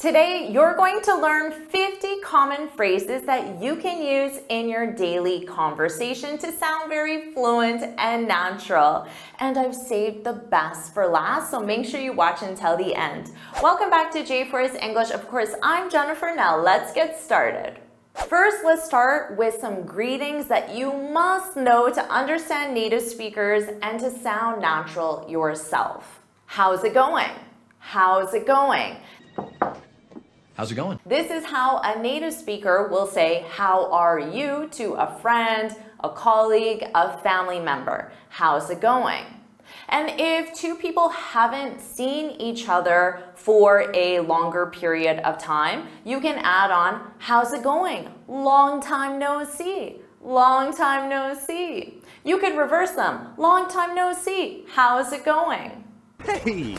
Today, you're going to learn 50 common phrases that you can use in your daily conversation to sound very fluent and natural. And I've saved the best for last, so make sure you watch until the end. Welcome back to JForrest English. Of course, I'm Jennifer. Now let's get started. First, let's start with some greetings that you must know to understand native speakers and to sound natural yourself. How's it going? How's it going? How's it going? This is how a native speaker will say, how are you to a friend, a colleague, a family member. How's it going? And if two people haven't seen each other for a longer period of time, you can add on, how's it going? Long time no see. Long time no see. You could reverse them. Long time no see. How's it going? Hey,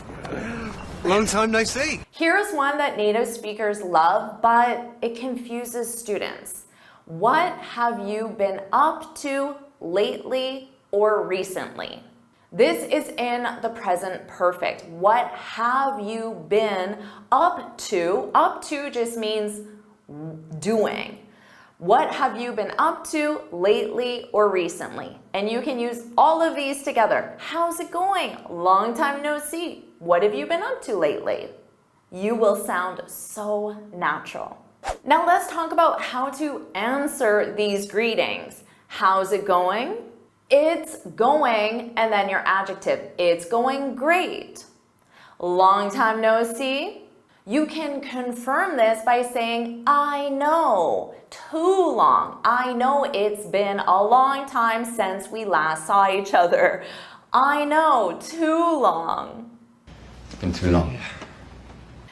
long time no see. Here's one that native speakers love, but it confuses students. What have you been up to lately or recently? This is in the present perfect. What have you been up to? Up to just means doing. What have you been up to lately or recently? And you can use all of these together. How's it going? Long time no see. What have you been up to lately? You will sound so natural. Now let's talk about how to answer these greetings. How's it going? It's going, and then your adjective. It's going great. Long time no see. You can confirm this by saying, I know, too long. I know it's been a long time since we last saw each other. I know, too long. It's been too long.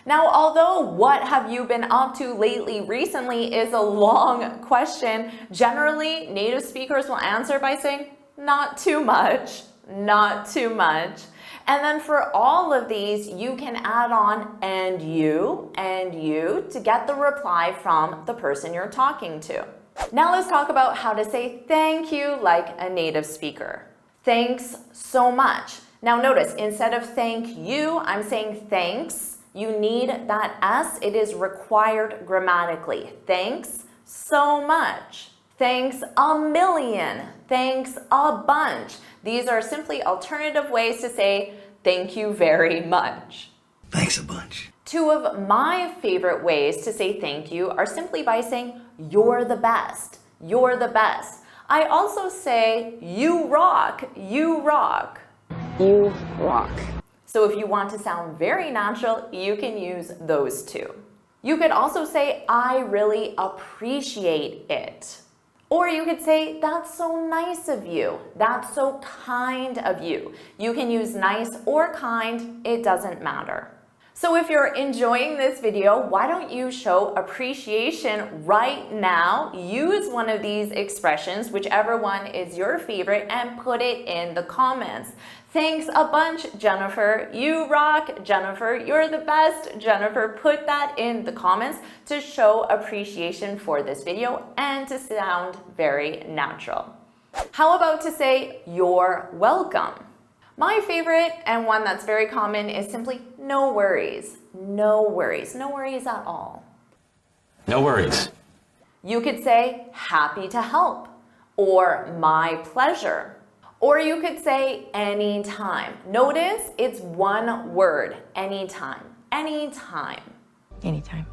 Now, although what have you been up to lately, recently is a long question, generally native speakers will answer by saying, not too much, not too much. And then for all of these, you can add on and you to get the reply from the person you're talking to. Now let's talk about how to say thank you like a native speaker. Thanks so much. Now notice, instead of thank you, I'm saying thanks. You need that S. It is required grammatically. Thanks so much. Thanks a million. Thanks a bunch. These are simply alternative ways to say thank you very much. Thanks a bunch. Two of my favorite ways to say thank you are simply by saying you're the best. You're the best. I also say you rock. You rock. You rock. So if you want to sound very natural, you can use those two. You could also say I really appreciate it. Or you could say, that's so nice of you. That's so kind of you. You can use nice or kind, it doesn't matter. So if you're enjoying this video, why don't you show appreciation right now? Use one of these expressions, whichever one is your favorite, and put it in the comments. Thanks a bunch, Jennifer. You rock, Jennifer. You're the best, Jennifer. Put that in the comments to show appreciation for this video and to sound very natural. How about to say you're welcome? My favorite and one that's very common is simply no worries. No worries. No worries at all. No worries. You could say happy to help or my pleasure. Or you could say anytime. Notice it's one word, anytime. Anytime. Anytime.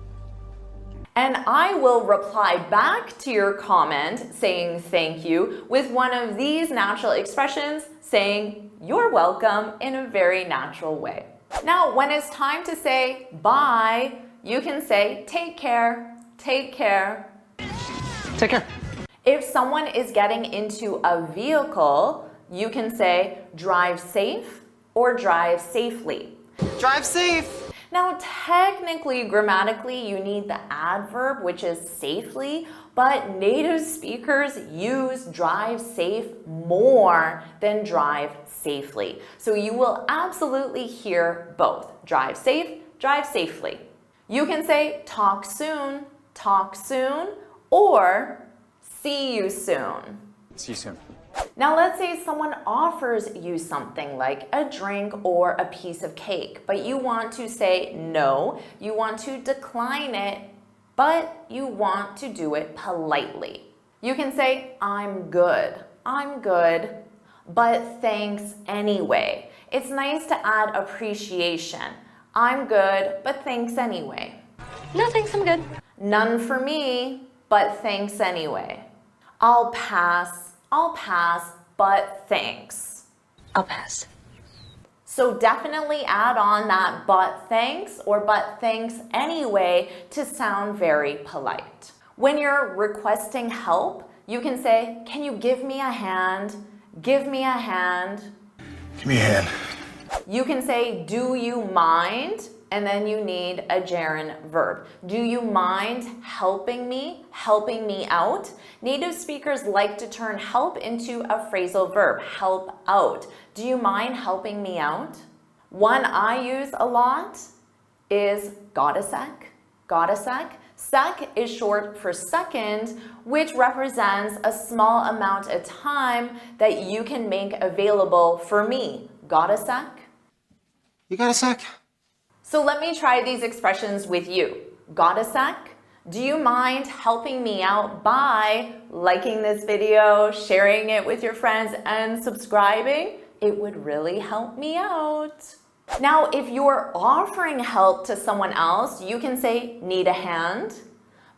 And I will reply back to your comment saying thank you with one of these natural expressions saying you're welcome in a very natural way. Now, when it's time to say bye, you can say take care, take care. Take care. If someone is getting into a vehicle, you can say drive safe or drive safely. Drive safe. Now, technically, grammatically, you need the adverb, which is safely, but native speakers use drive safe more than drive safely. So you will absolutely hear both. Drive safe, drive safely. You can say talk soon, or see you soon. See you soon. Now let's say someone offers you something like a drink or a piece of cake, but you want to say no, you want to decline it, but you want to do it politely. You can say, I'm good, but thanks anyway. It's nice to add appreciation. I'm good, but thanks anyway. No, thanks, I'm good. None for me, but thanks anyway. I'll pass, but thanks. I'll pass. So definitely add on that but thanks or but thanks anyway to sound very polite. When you're requesting help, you can say, can you give me a hand? Give me a hand. Give me a hand. You can say, do you mind? And then you need a gerund verb. Do you mind helping me out? Native speakers like to turn help into a phrasal verb, help out. Do you mind helping me out? One I use a lot is got a sec, got a sec. Sec is short for second, which represents a small amount of time that you can make available for me. Got a sec? You got a sec? So let me try these expressions with you. Got a sec? Do you mind helping me out by liking this video, sharing it with your friends, and subscribing? It would really help me out. Now, if you're offering help to someone else, you can say, need a hand.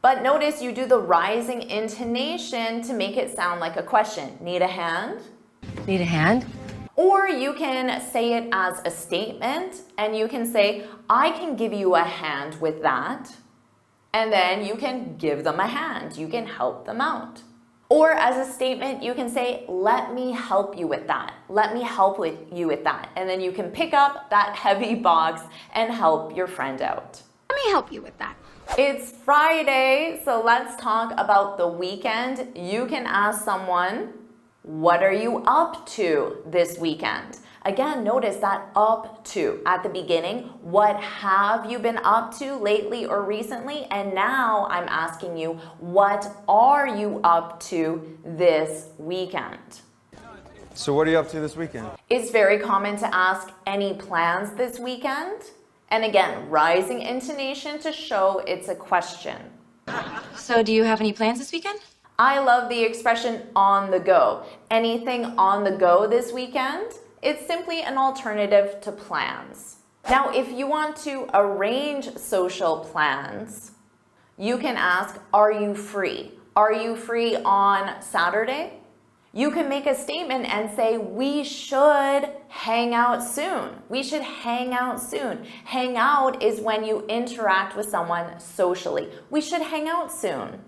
But notice you do the rising intonation to make it sound like a question. Need a hand? Need a hand? Or you can say it as a statement and you can say, I can give you a hand with that. And then you can give them a hand. You can help them out. Or as a statement, you can say, let me help you with that. Let me help you with that. And then you can pick up that heavy box and help your friend out. Let me help you with that. It's Friday, so let's talk about the weekend. You can ask someone, what are you up to this weekend? Again, notice that up to at the beginning. What have you been up to lately or recently? And now I'm asking you, what are you up to this weekend? So what are you up to this weekend? It's very common to ask any plans this weekend. And again, rising intonation to show it's a question. So do you have any plans this weekend? I love the expression on the go. Anything on the go this weekend? It's simply an alternative to plans. Now, if you want to arrange social plans, you can ask, are you free? Are you free on Saturday? You can make a statement and say, we should hang out soon. We should hang out soon. Hang out is when you interact with someone socially. We should hang out soon.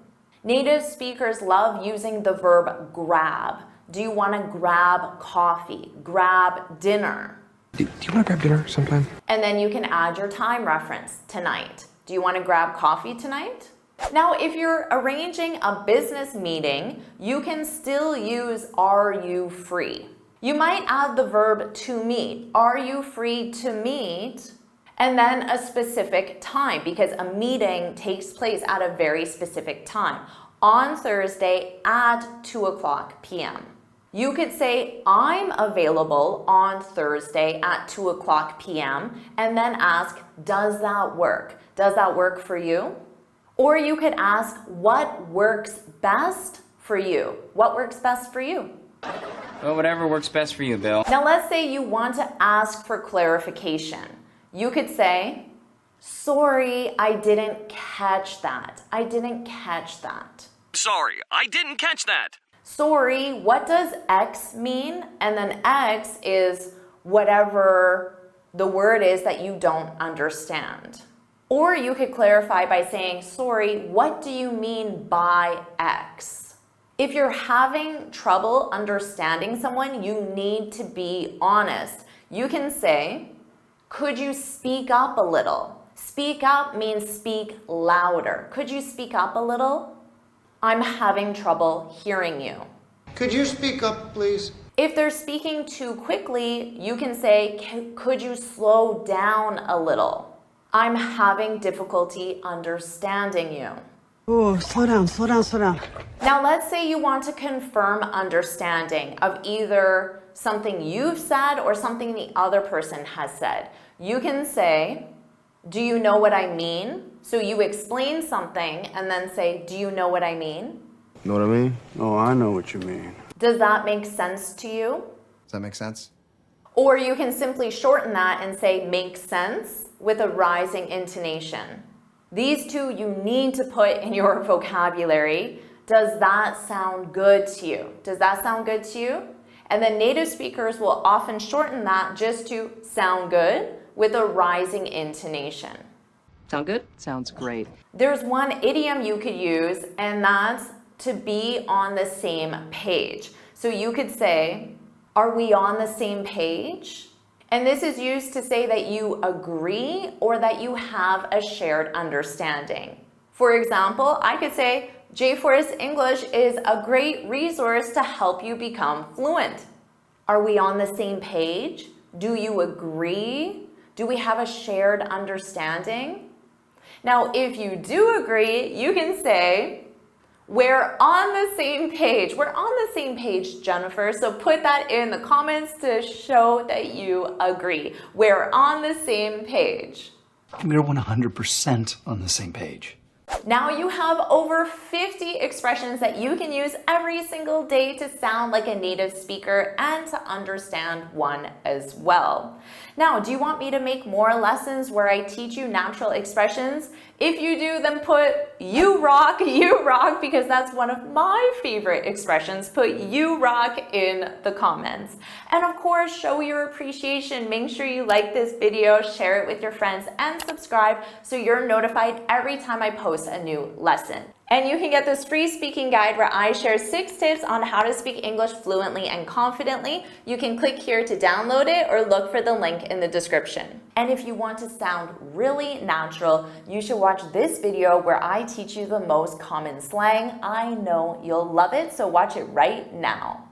Native speakers love using the verb grab. Do you want to grab coffee? Grab dinner? Do you want to grab dinner sometime? And then you can add your time reference, tonight. Do you want to grab coffee tonight? Now, if you're arranging a business meeting, you can still use are you free? You might add the verb to meet. Are you free to meet? And then a specific time, because a meeting takes place at a very specific time. On Thursday at 2:00 p.m. You could say, I'm available on Thursday at 2:00 p.m. and then ask, does that work? Does that work for you? Or you could ask, what works best for you? What works best for you? Well, whatever works best for you, Bill. Now let's say you want to ask for clarification. You could say, sorry, I didn't catch that. I didn't catch that. Sorry, I didn't catch that. Sorry, what does X mean? And then X is whatever the word is that you don't understand. Or you could clarify by saying, sorry, what do you mean by X? If you're having trouble understanding someone, you need to be honest. You can say, could you speak up a little? Speak up means speak louder. Could you speak up a little? I'm having trouble hearing you. Could you speak up, please? If they're speaking too quickly, you can say, could you slow down a little? I'm having difficulty understanding you. Oh, slow down, slow down, slow down. Now let's say you want to confirm understanding of either something you've said or something the other person has said. You can say, do you know what I mean? So you explain something and then say, do you know what I mean? Know what I mean? Oh, I know what you mean. Does that make sense to you? Does that make sense? Or you can simply shorten that and say makes sense with a rising intonation. These two you need to put in your vocabulary. Does that sound good to you? Does that sound good to you? And then native speakers will often shorten that just to sound good with a rising intonation. Sound good? Sounds great. There's one idiom you could use, and that's to be on the same page. So you could say, are we on the same page? And this is used to say that you agree or that you have a shared understanding. For example, I could say, JForrest English is a great resource to help you become fluent. Are we on the same page? Do you agree? Do we have a shared understanding? Now, if you do agree, you can say, we're on the same page. We're on the same page, Jennifer. So put that in the comments to show that you agree. We're on the same page. We're 100% on the same page. Now you have over 50 expressions that you can use every single day to sound like a native speaker and to understand one as well. Now, do you want me to make more lessons where I teach you natural expressions? If you do, then put you rock, because that's one of my favorite expressions. Put you rock in the comments. And of course, show your appreciation. Make sure you like this video, share it with your friends, and subscribe so you're notified every time I post a new lesson. And you can get this free speaking guide where I share 6 tips on how to speak English fluently and confidently. You can click here to download it or look for the link in the description. And if you want to sound really natural, you should watch this video where I teach you the most common slang. I know you'll love it, so watch it right now.